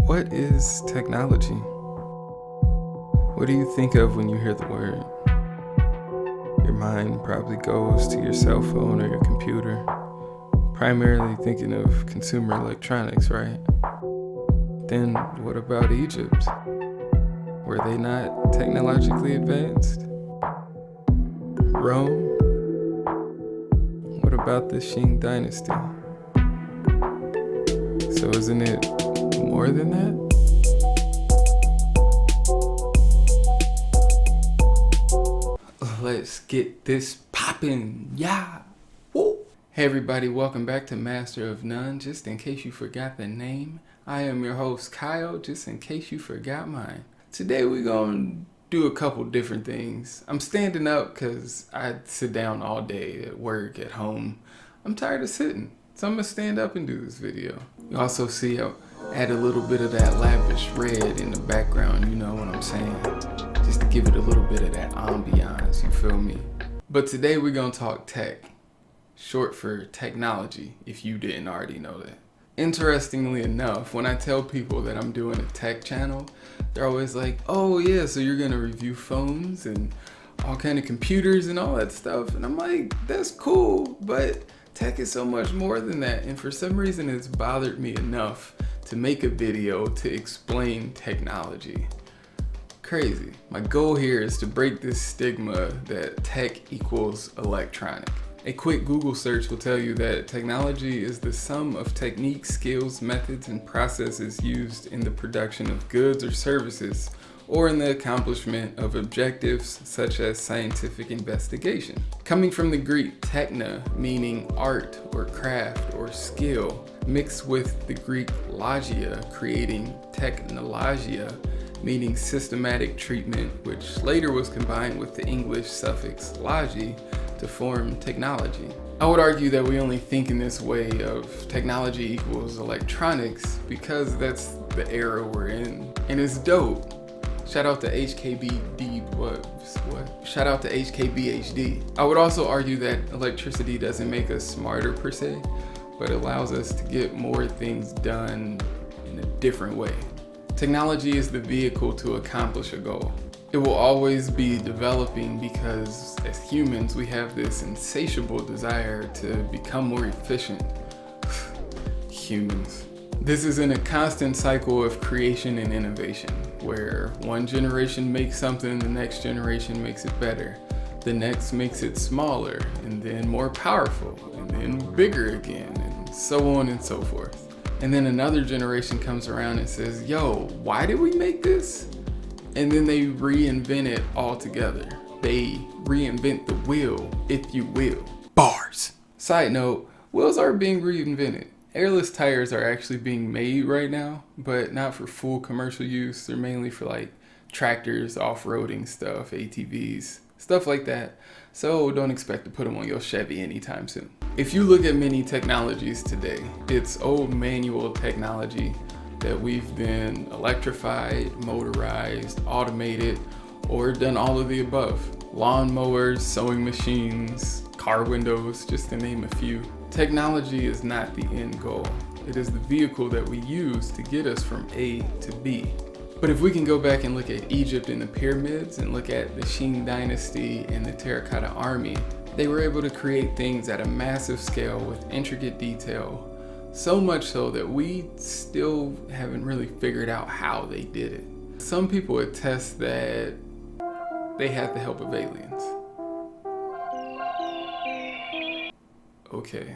What is technology? What do you think of when you hear the word? Your mind probably goes to your cell phone or your computer, primarily thinking of consumer electronics, right? Then what about Egypt? Were they not technologically advanced? Rome? What about the Qing dynasty? So isn't it more than that? Let's get this poppin', yeah! Woo! Hey everybody, welcome back to Master of None. Just in case you forgot the name, I am your host Kyle, just in case you forgot mine. Today we're gonna do a couple different things. I'm standing up because I sit down all day at work, at home. I'm tired of sitting, so I'm gonna stand up and do this video. You also see I add a little bit of that lavish red in the background, you know what I'm saying? Just to give it a little bit of that ambiance, you feel me? But today we're gonna talk tech, short for technology, if you didn't already know that. Interestingly enough, when I tell people that I'm doing a tech channel, they're always like, oh yeah, so you're gonna review phones and all kind of computers and all that stuff. And I'm like, that's cool, but tech is so much more than that. And for some reason, it's bothered me enough to make a video to explain technology. Crazy. My goal here is to break this stigma that tech equals electronic. A quick Google search will tell you that technology is the sum of techniques, skills, methods, and processes used in the production of goods or services, or in the accomplishment of objectives such as scientific investigation. Coming from the Greek techna, meaning art or craft or skill, mixed with the Greek logia, creating technologia, meaning systematic treatment, which later was combined with the English suffix logi to form technology. I would argue that we only think in this way of technology equals electronics because that's the era we're in. And it's dope. Shout out to Shout out to HKBHD. I would also argue that electricity doesn't make us smarter per se, but allows us to get more things done in a different way. Technology is the vehicle to accomplish a goal. It will always be developing because as humans, we have this insatiable desire to become more efficient. Humans. This is in a constant cycle of creation and innovation, where one generation makes something, the next generation makes it better. The next makes it smaller, and then more powerful, and then bigger again, and so on and so forth. And then another generation comes around and says, yo, why did we make this? And then they reinvent it altogether. They reinvent the wheel, if you will. Bars. Side note, wheels are being reinvented. Airless tires are actually being made right now, but not for full commercial use. They're mainly for like tractors, off-roading stuff, ATVs, stuff like that. So don't expect to put them on your Chevy anytime soon. If you look at many technologies today, it's old manual technology that we've been electrified, motorized, automated, or done all of the above. Lawn mowers, sewing machines, car windows, just to name a few. Technology is not the end goal. It is the vehicle that we use to get us from A to B. But if we can go back and look at Egypt and the pyramids and look at the Qing dynasty and the terracotta army, they were able to create things at a massive scale with intricate detail, so much so that we still haven't really figured out how they did it. Some people attest that they had the help of aliens. Okay.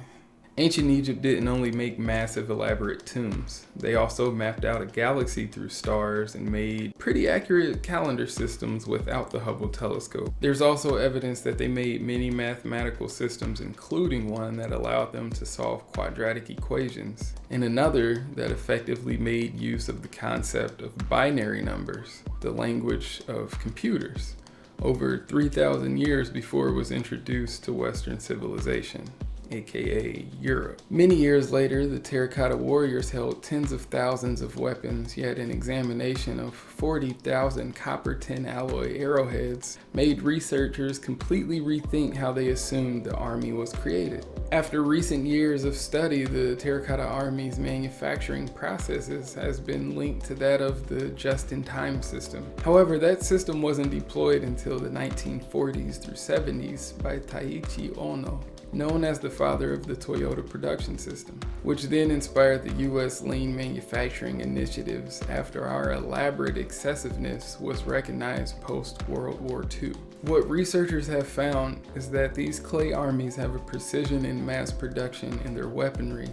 Ancient Egypt didn't only make massive elaborate tombs, they also mapped out a galaxy through stars and made pretty accurate calendar systems without the Hubble telescope. There's also evidence that they made many mathematical systems, including one that allowed them to solve quadratic equations, and another that effectively made use of the concept of binary numbers, the language of computers, over 3,000 years before it was introduced to Western civilization. aka Europe. Many years later, the terracotta warriors held tens of thousands of weapons, yet an examination of 40,000 copper tin alloy arrowheads made researchers completely rethink how they assumed the army was created. After recent years of study, the terracotta army's manufacturing processes has been linked to that of the just-in-time system. However, that system wasn't deployed until the 1940s through 70s by Taiichi Ohno, known as the father of the Toyota production system, which then inspired the US lean manufacturing initiatives after our elaborate excessiveness was recognized post-World War II. What researchers have found is that these clay armies have a precision in mass production in their weaponry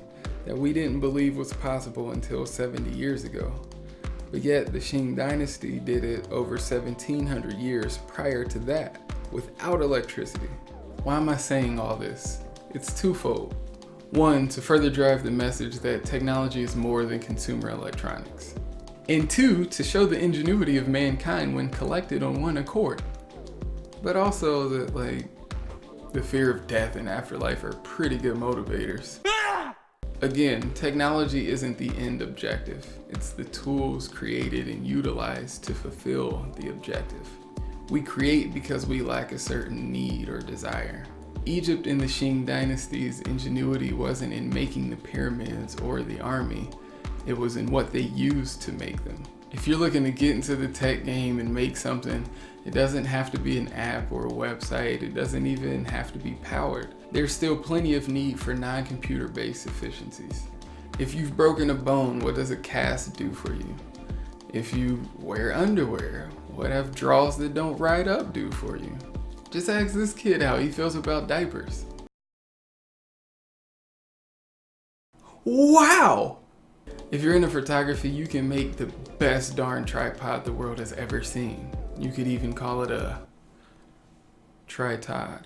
that we didn't believe was possible until 70 years ago. But yet the Qing dynasty did it over 1700 years prior to that, without electricity. Why am I saying all this? It's twofold. One, to further drive the message that technology is more than consumer electronics. And two, to show the ingenuity of mankind when collected on one accord. But also that the fear of death and afterlife are pretty good motivators. Again, technology isn't the end objective. It's the tools created and utilized to fulfill the objective. We create because we lack a certain need or desire. Egypt in the Qing dynasty's ingenuity wasn't in making the pyramids or the army, it was in what they used to make them. If you're looking to get into the tech game and make something, it doesn't have to be an app or a website, it doesn't even have to be powered. There's still plenty of need for non-computer based efficiencies. If you've broken a bone, what does a cast do for you? If you wear underwear, what have drawers that don't ride up do for you? Just ask this kid how he feels about diapers. Wow! If you're into photography, you can make the best darn tripod the world has ever seen. You could even call it a tritod.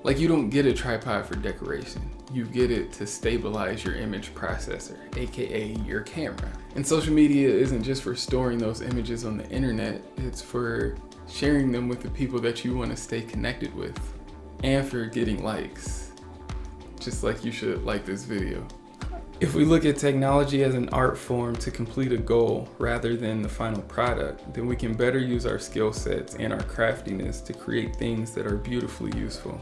Like, you don't get a tripod for decoration. You get it to stabilize your image processor, aka your camera. And social media isn't just for storing those images on the internet, it's for sharing them with the people that you want to stay connected with. And for getting likes. Just like you should like this video. If we look at technology as an art form to complete a goal rather than the final product, then we can better use our skill sets and our craftiness to create things that are beautifully useful.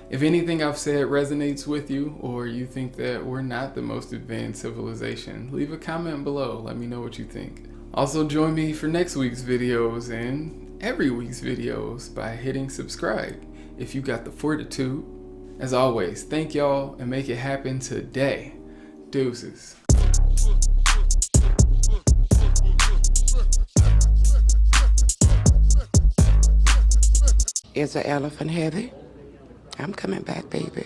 If anything I've said resonates with you, or you think that we're not the most advanced civilization, leave a comment below. Let me know what you think. Also join me for next week's videos and every week's videos by hitting subscribe if you got the fortitude. As always, thank y'all and make it happen today. Deuces. Is the elephant heavy? I'm coming back, baby.